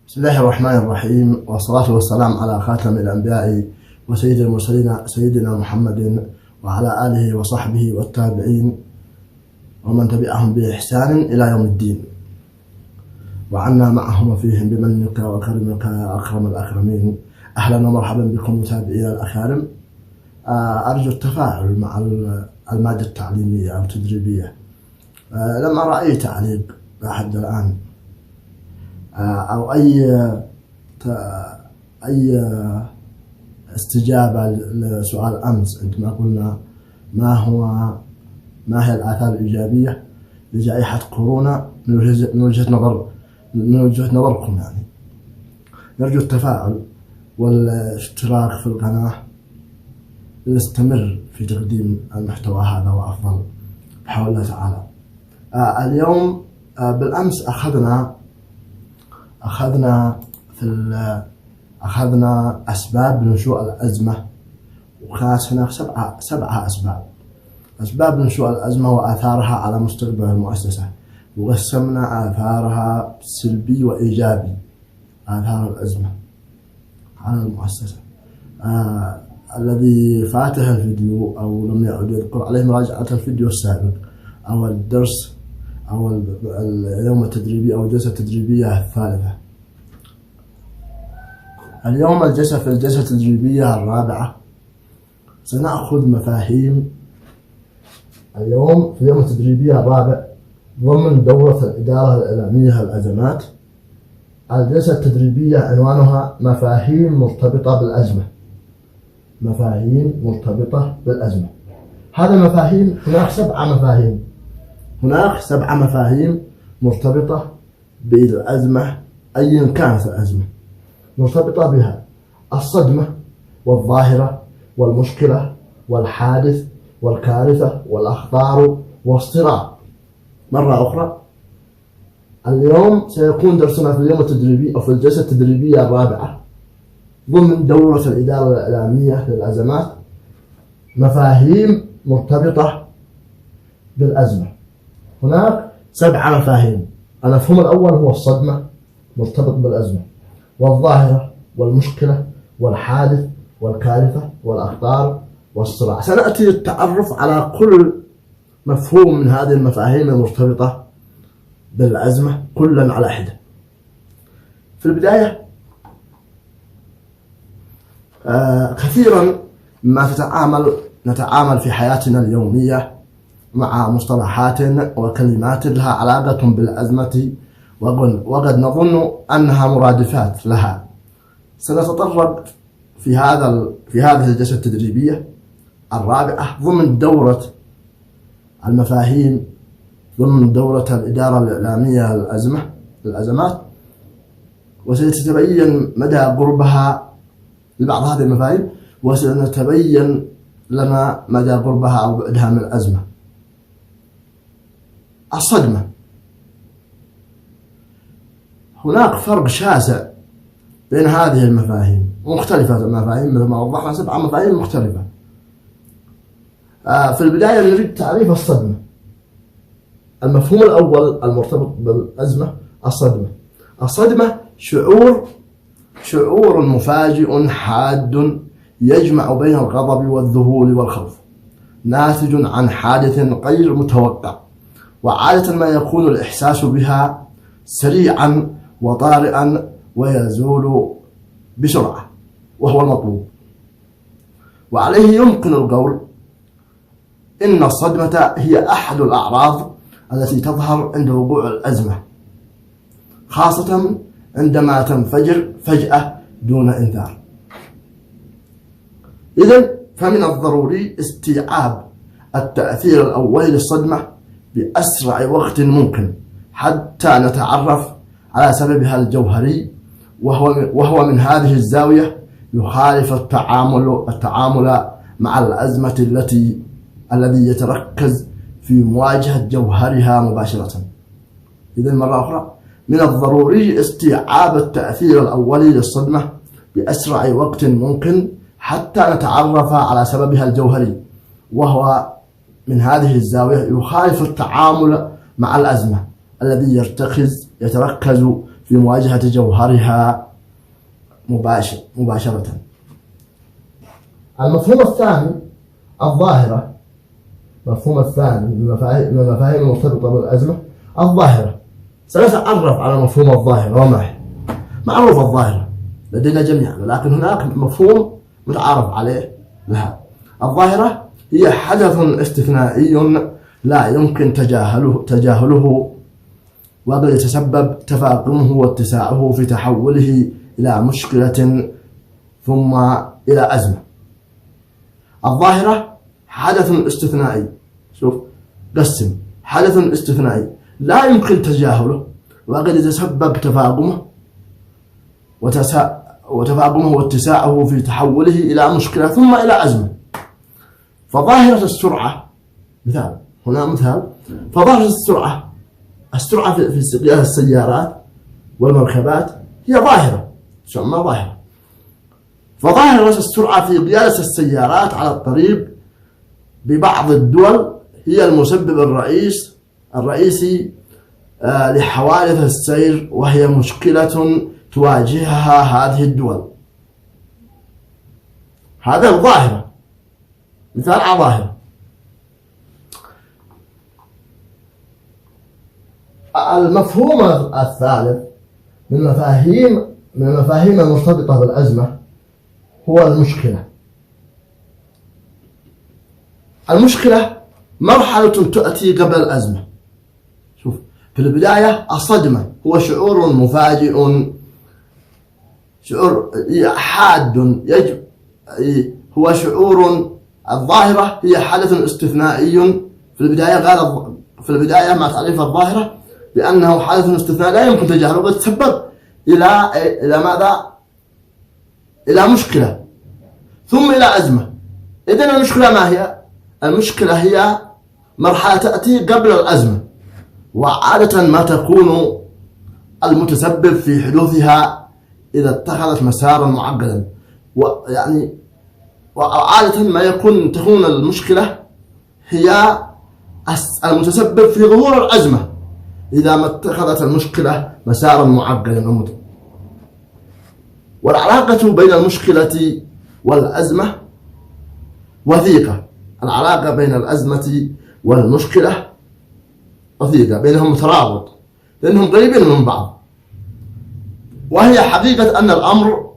بسم الله الرحمن الرحيم، والصلاة والسلام على خاتم الأنبياء وسيد المرسلين سيدنا محمد وعلى آله وصحبه والتابعين ومن تبعهم بإحسان إلى يوم الدين، وعنا معهم وفيهم بمنك وكرمك يا أكرم الأكرمين. أهلا ومرحبا بكم متابعينا الأكارم. أرجو التفاعل مع المادة التعليمية أو التدريبية. لما رأي تعليق لحد الآن أو أي استجابة لسؤال أمس عندما قلنا ما هي الآثار الإيجابية لجائحة كورونا من وجهة نظركم، يعني نرجو التفاعل والاشتراك في القناة لنستمر في تقديم المحتوى هذا وأفضل بحول الله تعالى. اليوم بالأمس أخذنا أسباب نشوء الأزمة، وكانت هناك سبعة أسباب نشوء الأزمة وآثارها على مستقبل المؤسسة، وقسمنا آثارها سلبي وإيجابي. آثار الأزمة على المؤسسة، الذي فاته الفيديو أو لم يعد يذكر عليه مراجعة الفيديو السابق أو الدرس أو اليوم التدريبي أو الجلسة التدريبية الثالثة. اليوم في الجلسة التدريبية الرابعة سنأخذ مفاهيم. اليوم في اليوم التدريبية الرابع ضمن دورة الإدارة الإعلامية الأزمات. الجلسة التدريبية عنوانها مفاهيم مرتبطة بالأزمة. مفاهيم مرتبطة بالأزمة. هذا المفاهيم هناك سبع مفاهيم مرتبطة بالأزمة، أيا كانت الأزمة مرتبطة بها: الصدمة والظاهرة والمشكلة والحادث والكارثة والأخطار والصراع. مرة أخرى، اليوم سيكون درسنا في اليوم التدريبي أو في الجلسة التدريبية الرابعة ضمن دورة الإدارة الإعلامية للأزمات مفاهيم مرتبطة بالأزمة. هناك 7 مفاهيم. المفهوم الأول هو الصدمة مرتبط بالأزمة، والظاهرة والمشكلة والحادث والكارثة والأخطار والصراع. سنأتي للتعرف على كل مفهوم من هذه المفاهيم المرتبطة بالأزمة كلا على حدة. في البداية، كثيرا ما نتعامل في حياتنا اليومية مع مصطلحات وكلمات لها علاقة بالأزمة، وقد نظن أنها مرادفات لها. سنتطرق في هذه الجلسة التدريبية الرابعة ضمن دورة المفاهيم ضمن دورة الإدارة الإعلامية للأزمات، وستتبين مدى قربها لبعض هذه المفاهيم، وسنتبين لنا مدى قربها أو بعدها من الأزمة. الصدمة، هناك فرق شاسع بين هذه المفاهيم، مختلفة المفاهيم مثل ما وضحنا 7 مفاهيم مختلفة. في البداية نريد تعريف الصدمة. المفهوم الأول المرتبط بالأزمة الصدمة شعور مفاجئ حاد يجمع بين الغضب والذهول والخوف، ناتج عن حادث غير متوقع، وعادة ما يكون الإحساس بها سريعا وطارئا ويزول بسرعة، وهو المطلوب. وعليه يمكن القول إن الصدمة هي أحد الأعراض التي تظهر عند وقوع الأزمة، خاصة عندما تنفجر فجأة دون إنذار. إذن فمن الضروري استيعاب التأثير الأولي للصدمة بأسرع وقت ممكن حتى نتعرف على سببها الجوهري، وهو من هذه الزاوية يخالف التعامل مع الأزمة الذي يتركز في مواجهة جوهرها مباشرة. إذن مرة أخرى، من الضروري استيعاب التأثير الأولي للصدمة بأسرع وقت ممكن حتى نتعرف على سببها الجوهري، وهو من هذه الزاوية يخالف التعامل مع الأزمة الذي يتركز في مواجهة جوهرها مباشرة. المفهوم الثاني الظاهرة. المفهوم الثاني من المفاهيم المرتبطة بالأزمة الظاهرة. سنتعرف على مفهوم الظاهرة وما هي. معروف الظاهرة لدينا جميعا، ولكن هناك مفهوم متعارف عليه لها. الظاهرة هي حدث استثنائي لا يمكن تجاهله وقد يتسبب تفاقمه واتساعه في تحوله إلى مشكلة ثم إلى أزمة. الظاهرة حدث استثنائي. شوف، قسم حدث استثنائي لا يمكن تجاهله وقد يتسبب تفاقمه واتساعه في تحوله إلى مشكلة ثم إلى أزمة. فظاهرة السرعة مثال، هنا مثال. فظاهرة السرعة في قيادة السيارات والمركبات هي ظاهرة تسمى ظاهرة. فظاهرة السرعة في قيادة السيارات على الطريق ببعض الدول هي المسبب الرئيسي لحوادث السير، وهي مشكلة تواجهها هذه الدول. هذا الظاهرة، مثال على ظاهرة. المفهوم الثالث من المفاهيم المرتبطة بالأزمة هو المشكلة. المشكلة مرحلة تأتي قبل الأزمة. شوف، في البداية الصدمة هو شعور مفاجئ، شعور حاد يجب هو شعور. الظاهرة هي حدث استثنائي في البداية مع تعريف الظاهرة بأنه حدث استثنائي لا يمكن تجاهله ويتسبب إلى ماذا؟ إلى مشكلة ثم إلى أزمة. إذن المشكلة ما هي؟ المشكلة هي مرحلة تأتي قبل الأزمة، وعادة ما تكون المتسبب في حدوثها إذا اتخذت مسارا معقدا، وعادة ما تكون المشكلة هي المتسبب في ظهور الأزمة إذا ما اتخذت المشكلة مسارا معقدا. والعلاقة بين المشكلة والأزمة وثيقة. العلاقة بين الأزمة والمشكلة وثيقة، بينهم مترابط لأنهم قريبين من بعض. وهي حقيقة الأمر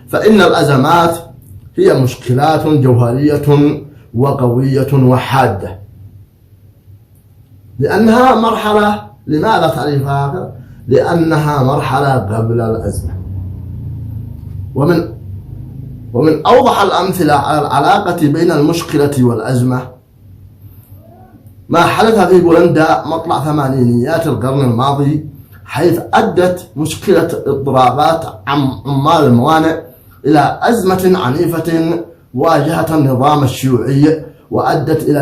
فإن الأزمات هي مشكلات جوهرية وقوية وحادة، لأنها مرحلة. لماذا تعريفها؟ لأنها مرحلة قبل الأزمة. ومن أوضح الأمثلة على العلاقة بين المشكلة والأزمة ما حدث في بولندا مطلع ثمانينيات القرن الماضي، حيث أدت مشكلة اضطرابات عمال الموانئ إلى أزمة عنيفة واجهت النظام الشيوعي، وأدت إلى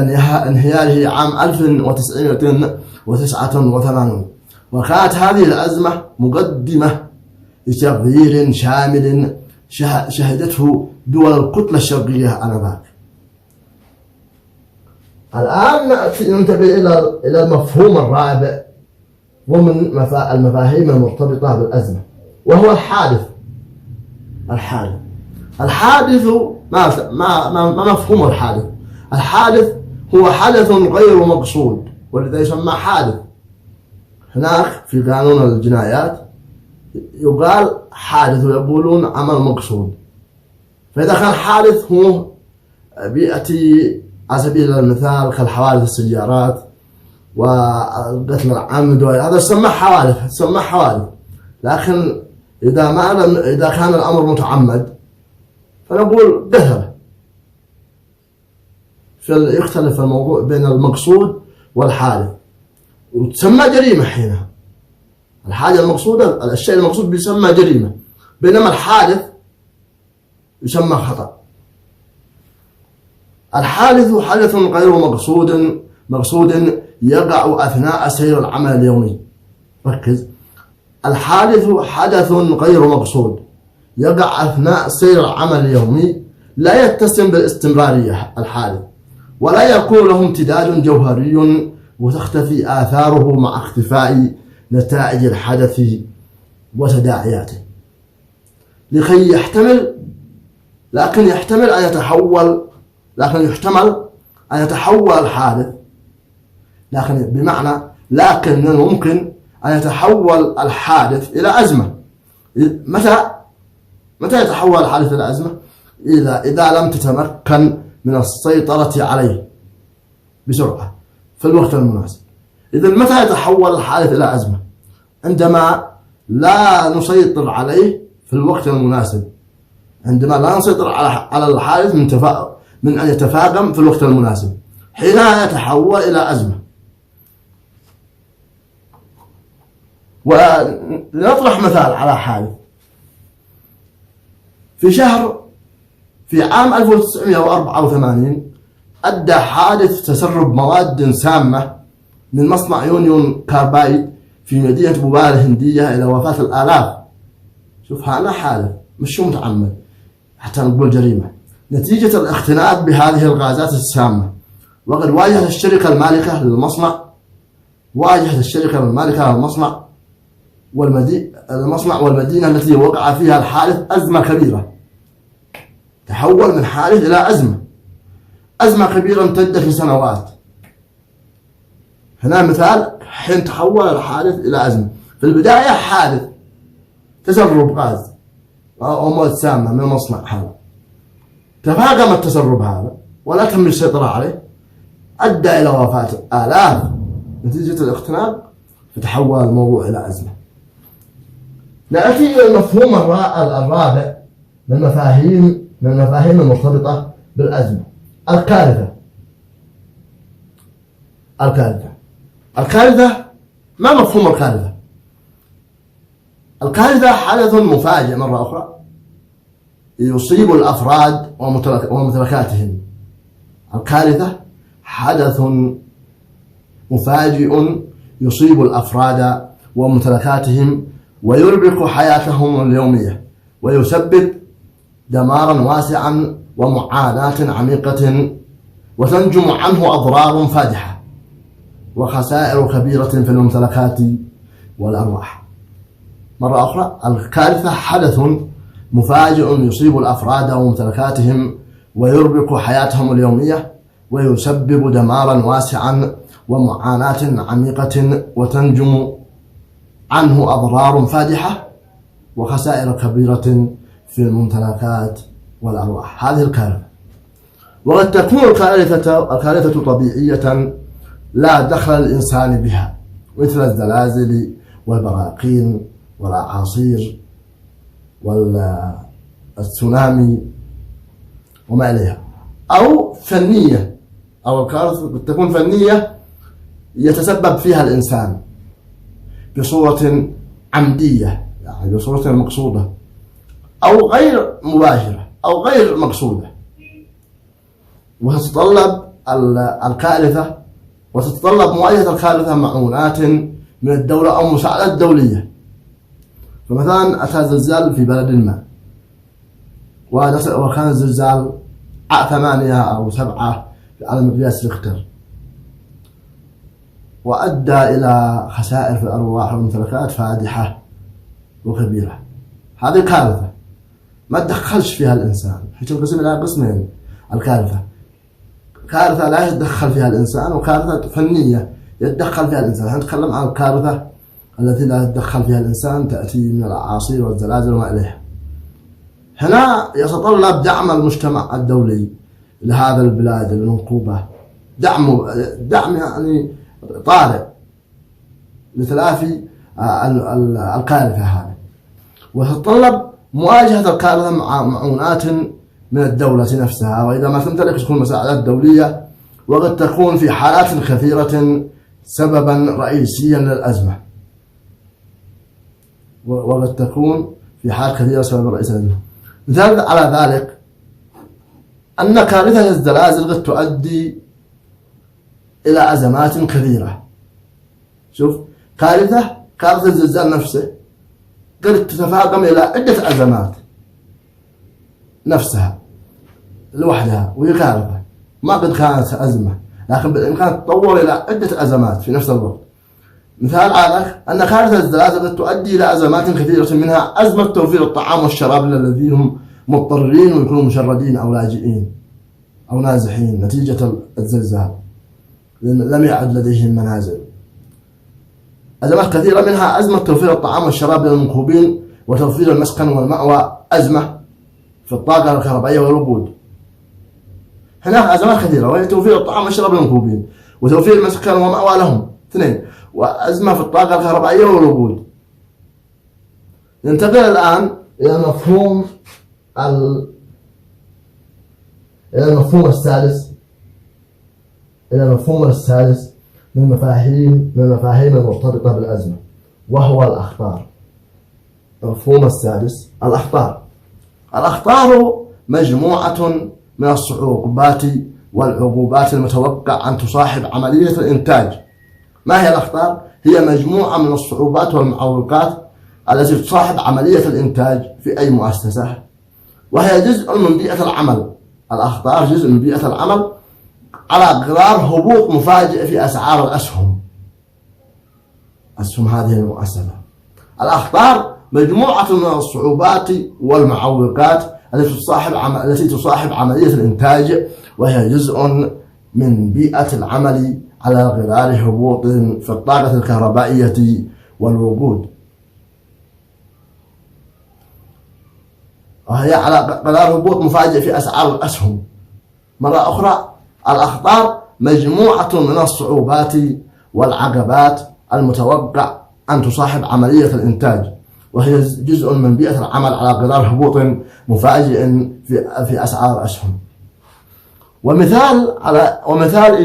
انهياره عام 1989. وكانت هذه الأزمة مقدمة لتغيير شامل شهدته دول الكتلة الشرقية آنذاك. الآن ننتقل إلى المفهوم الرابع ومن المفاهيم المرتبطة بالأزمة، وهو الحادث. ما مفهوم الحادث؟ الحادث هو حدث غير مقصود، ولذا يسمى حادث. هناك في قانون الجنايات يقال حادث ويقولون عمل مقصود. فإذا كان حادث هو بيأتي على سبيل المثال كالحوادث السيارات وقتل العمد، هذا يسمى حوادث. لكن إذا كان الأمر متعمد فنقول قتل. يختلف الموضوع بين المقصود والحادث، وتسمى جريمة حينها. الحاجة المقصودة، الشيء المقصود بيسمى جريمة، بينما الحادث يسمى خطأ. الحادث حدث غير مقصود يقع أثناء سير العمل اليومي. ركز، الحادث حدث غير مقصود يقع أثناء سير العمل اليومي، لا يتسم بالاستمرارية الحادث، ولا يكون له امتداد جوهري وتختفي آثاره مع اختفاء نتائج الحدث وتداعياته، لكي يحتمل يحتمل أن يتحول الحادث، لكن من الممكن أن يتحول الحادث إلى أزمة. متى يتحول الحادث إلى أزمة؟ إذا لم تتمكن من السيطرة عليه بسرعة في الوقت المناسب. إذن متى يتحول الحادث إلى أزمة؟ عندما لا نسيطر عليه في الوقت المناسب، عندما لا نسيطر على الحادث من أن يتفاقم في الوقت المناسب، حينها يتحول إلى أزمة. ولنطرح مثال على حادث. في عام 1984 أدى حادث تسرب مواد سامة من مصنع يونيون كاربايد في مدينة بوبال الهندية إلى وفاة الآلاف. شوف، هذا حادث مش متعمد حتى نقول جريمة، نتيجة الاختناق بهذه الغازات السامة. وقد واجهت الشركة المالكة للمصنع والمدينة التي وقع فيها الحادث أزمة كبيرة. تحول من حادث إلى أزمة كبيرة امتدت لسنوات. هنا مثال حين تحول الحادث إلى أزمة. في البداية حادث تسرب غاز أو مواد سامة من مصنع هذا، تفاقم التسرب هذا ولا تم السيطرة عليه، أدى إلى وفاة آلاف نتيجة الاختناق، فتحول الموضوع إلى أزمة. نأتي إلى المفهوم الرابع من المفاهيم المرتبطة بالأزمة، الكارثة. ما مفهوم الكارثة؟ الكارثة حدث مفاجئ مرة أخرى يصيب الأفراد وممتلكاتهم. الكارثة حدث مفاجئ يصيب الأفراد وممتلكاتهم ويربك حياتهم اليومية، ويسبب دمارا واسعا ومعاناة عميقة، وتنجم عنه أضرار فادحة وخسائر كبيرة في الممتلكات والأرواح. مرة أخرى، الكارثة حدث مفاجئ يصيب الأفراد وممتلكاتهم ويربك حياتهم اليومية، ويسبب دمارا واسعا ومعاناة عميقة، وتنجم عنه أضرار فادحة وخسائر كبيرة في الممتلكات والأرواح. هذه الكارثة. وقد تكون الكارثة طبيعية لا دخل الإنسان بها، مثل الزلازل والبراكين والأعاصير والتسونامي وما إليها، أو فنية، أو الكارثة قد تكون فنية يتسبب فيها الإنسان بصورة عمدية، يعني بصورة مقصودة، أو غير مباشرة أو غير مقصودة. وتتطلب مواجهة الكارثة معونات من الدولة أو مساعدات دولية. فمثلا أتى زلزال في بلد ما، وكان الزلزال 8 أو 7 على مقياس ريختر، وأدى إلى خسائر في الأرواح والممتلكات فادحة وكبيرة. هذه كارثة ما تدخلش فيها الإنسان. تنقسم إلى قسمين: الكارثة كارثة لا يتدخل فيها الإنسان، وكارثة فنية يتدخل فيها الإنسان. نتكلم عن الكارثة التي لا يتدخل فيها الإنسان، تأتي من الأعاصير والزلازل وما إليها. هنا يتطلب دعم المجتمع الدولي لهذا البلاد المنكوبة، دعم يعني طارئ لتلافي الكارثة هذه. وتتطلب مواجهة الكارثة مع معونات من الدولة نفسها، وإذا ما تمتلك تكون مساعدات دولية، وقد تكون في حالات كثيرة سببا رئيسيا للأزمة. مثال على ذلك أن كارثة الزلازل قد تؤدي إلى أزمات كثيرة. شوف، كارثة الزلزال نفسه قد تتفاقم إلى عدة أزمات نفسها لوحدها، وهي كارثة ما قد كانت أزمة. لكن بالإمكان تتطور إلى عدة أزمات في نفس الوقت. مثال آخر أن كارثة الزلازل قد تؤدي إلى أزمات كثيرة، منها أزمة توفير الطعام والشراب للذين هم مضطرين ويكونوا مشردين أو لاجئين أو نازحين نتيجة الزلزال لم يعد لديهم منازل. أزمات كثيرة منها أزمة توفير الطعام والشراب للمنكوبين وتوفير المسكن والمأوى، أزمة في الطاقة الكهربائية والوقود. هناك أزمات كثيرة وهي توفير الطعام والشراب للمنكوبين وتوفير المسكن والمأوى لهم، اثنين، وأزمة في الطاقة الكهربائية والوقود. ننتقل الآن إلى المفهوم السادس من المفاهيم المرتبطة بالأزمة، وهو الأخطار. المفهوم السادس الأخطار مجموعة من الصعوبات والعقوبات المتوقع أن تصاحب عملية الإنتاج. ما هي الأخطار؟ هي مجموعة من الصعوبات والمعوقات التي تصاحب عملية الإنتاج في أي مؤسسة، وهي جزء من بيئة العمل. الأخطار جزء من بيئة العمل على غرار هبوط مفاجئ في أسعار الأسهم هذه المؤسسة. الأخطار مجموعة من الصعوبات والمعوقات التي تصاحب عملية الإنتاج، وهي جزء من بيئة العمل على غرار هبوط في الطاقة الكهربائية والوقود، وهي على غرار هبوط مفاجئ في أسعار الأسهم. مرة أخرى، الأخطار مجموعة من الصعوبات والعقبات المتوقع أن تصاحب عملية الإنتاج، وهي جزء من بيئة العمل على غرار هبوط مفاجئ في أسعار الأسهم. ومثل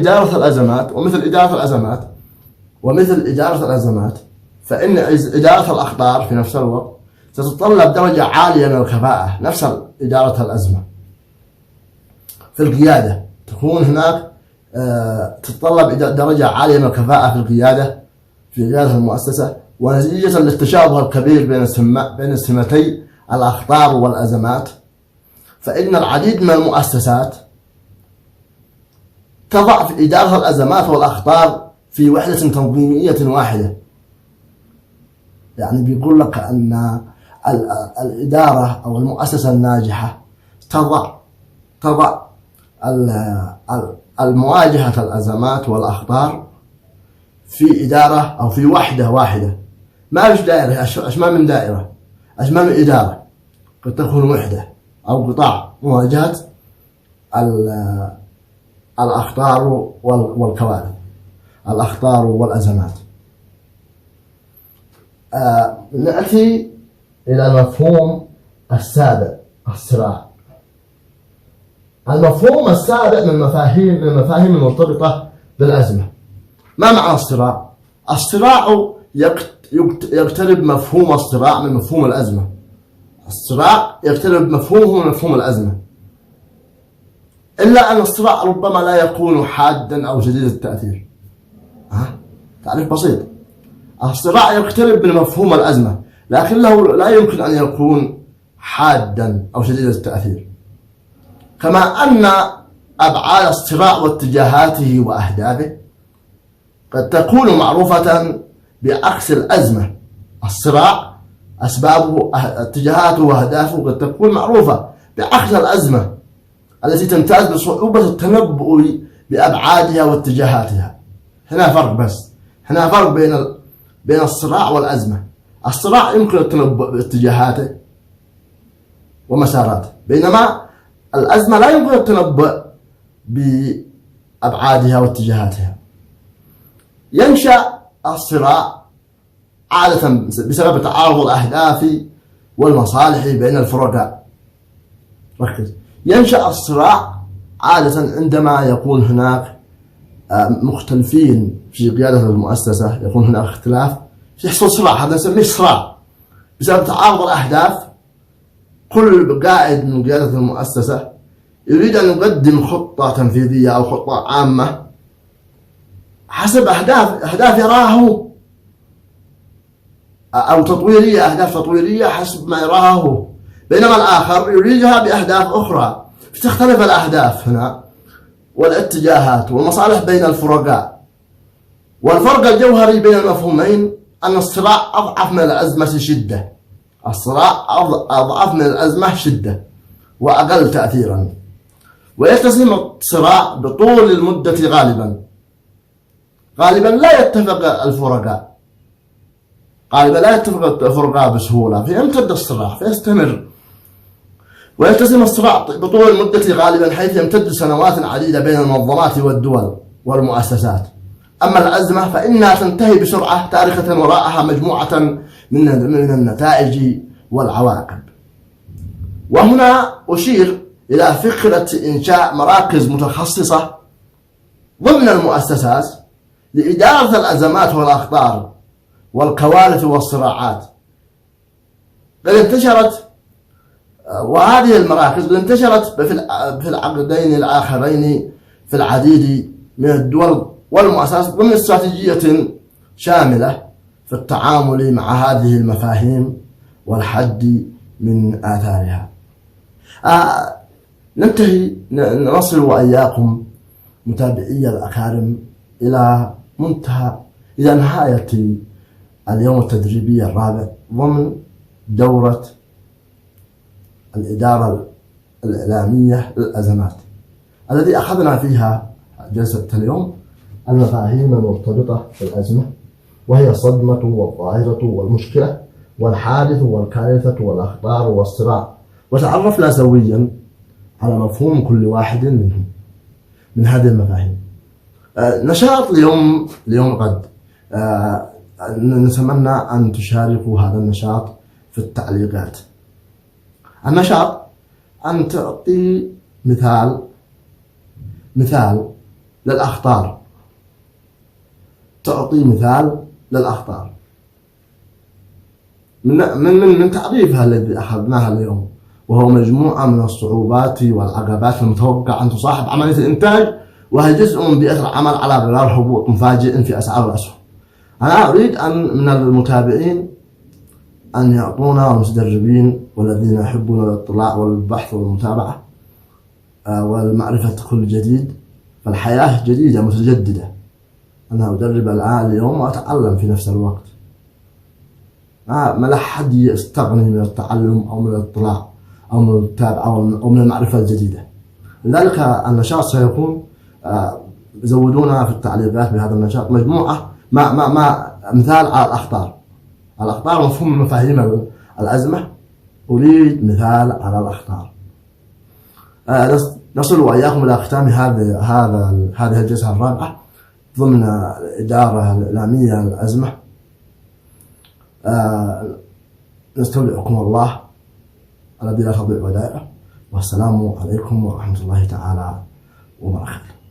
إدارة الأزمات فإن إدارة الأخطار في نفس الوقت تتطلب درجة عالية من الكفاءة، نفس إدارة الأزمة. في القيادة تكون هناك تتطلب درجة عالية من الكفاءة في قيادة المؤسسة، ونتيجة للتشابه الكبير بين سمتي الأخطار والأزمات، فإن العديد من المؤسسات تضع في إدارة الأزمات والأخطار في وحدة تنظيمية واحدة. يعني بيقول لك أن الإدارة أو المؤسسة الناجحة تضع المواجهة الأزمات والأخطار في إدارة أو في وحدة واحدة، ما فيش دائرة، أشمال من دائرة، أشمال من إدارة، قد تكون وحدة أو قطاع مواجهة الأخطار والكوارث، الأخطار والأزمات. نأتي إلى المفهوم السابع، الصراع. المفهوم السابع من المفاهيم المرتبطة بالأزمة. ما معنى الصراع؟ الصراع يقترب مفهوم الصراع من مفهوم الأزمة. الصراع يقترب مفهومه من مفهوم الأزمة، إلا أن الصراع ربما لا يكون حادا أو شديد التأثير. تعريف بسيط: الصراع يقترب من مفهوم الأزمة، لكنه لا يمكن أن يكون حادا أو شديد التأثير. كما أن أبعاد الصراع واتجاهاته وأهدافه قد تكون معروفة بعكس الأزمة. الصراع أسبابه، اتجاهاته وأهدافه قد تكون معروفة بعكس الأزمة التي تمتاز بصعوبة التنبؤ بأبعادها واتجاهاتها. هنا فرق بين الصراع والأزمة. الصراع يمكن التنبؤ باتجاهاته ومساراته، بينما الأزمة لا يمكن التنبؤ بأبعادها واتجاهاتها. ينشأ الصراع عادة بسبب تعارض الأهداف والمصالح بين الفرقاء. ركز: ينشأ الصراع عادة عندما يكون هناك مختلفين في قيادة المؤسسة، يكون هناك اختلاف، يحصل صراع. هذا نسميه صراع بسبب تعارض الأهداف. كل قائد من قيادة المؤسسة يريد أن يقدم خطة تنفيذية أو خطة عامة حسب أهداف يراها، أو تطويرية، أهداف تطويرية حسب ما يراها هو، بينما الآخر يريدها بأهداف أخرى. فتختلف الأهداف هنا، والاتجاهات والمصالح بين الفرقاء. والفرق الجوهري بين المفهومين أن الصراع أضعف من الأزمة شدة. الصراع أضعف من الأزمة شدة وأقل تأثيرا، ويتسم الصراع بطول المدة غالبا لا يتفق الفرقاء، بسهولة، فيمتد الصراع فيستمر. ويتسم الصراع بطول المدة غالبا حيث يمتد سنوات عديدة بين المنظمات والدول والمؤسسات. أما الأزمة فإنها تنتهي بسرعة تاركة وراءها مجموعة من النتائج والعواقب. وهنا أشير إلى فكرة إنشاء مراكز متخصصة ضمن المؤسسات لإدارة الأزمات والأخطار والكوارث والصراعات. قد انتشرت، وهذه المراكز قد انتشرت في العقدين الآخرين في العديد من الدول والمؤسسات ضمن استراتيجية شاملة في التعامل مع هذه المفاهيم والحد من آثارها. نصل وإياكم متابعي الأكارم إلى نهاية اليوم التدريبي الرابع ضمن دورة الإدارة الإعلامية للأزمات، الذي أخذنا فيها جلسة اليوم المفاهيم المرتبطة بالأزمة، وهي الصدمة والظاهرة والمشكلة والحادث والكارثة والأخطار والصراع. وتعرفنا سويا على مفهوم كل واحد منهم من هذه المفاهيم. نشاط اليوم غد، نتمنى أن تشاركوا هذا النشاط في التعليقات. النشاط أن تعطي مثال للأخطار، من تعريفها الذي أخذناها اليوم، وهو مجموعة من الصعوبات والعقبات المتوقع أن تصاحب عملية الإنتاج، وهي جزء من بيئة العمل على غرار هبوط مفاجئ في أسعار الأسهم. أنا أريد من المتابعين أن يعطونا والمتدربين والذين يحبون الاطلاع والبحث والمتابعة والمعرفة كل جديد، فالحياة جديدة متجددة. أنا أدرب اليوم وأتعلم في نفس الوقت. ما لا حد يستغني من التعلم أو من الاطلاع أو من المتابعة أو من المعرفة الجديدة. لذلك النشاط سيكون، زودونا في التعليقات بهذا النشاط مجموعة مثال على الأخطار مفهوم مفاهيم الأزمة. أريد مثال على الأخطار. نصل وإياكم إلى ختام هذه الجلسة الرابعة ضمن الإدارة الإعلامية للأزمة. نستودعكم الله الذي لا تضيع ودائعه، والسلام عليكم ورحمة الله تعالى وبركاته.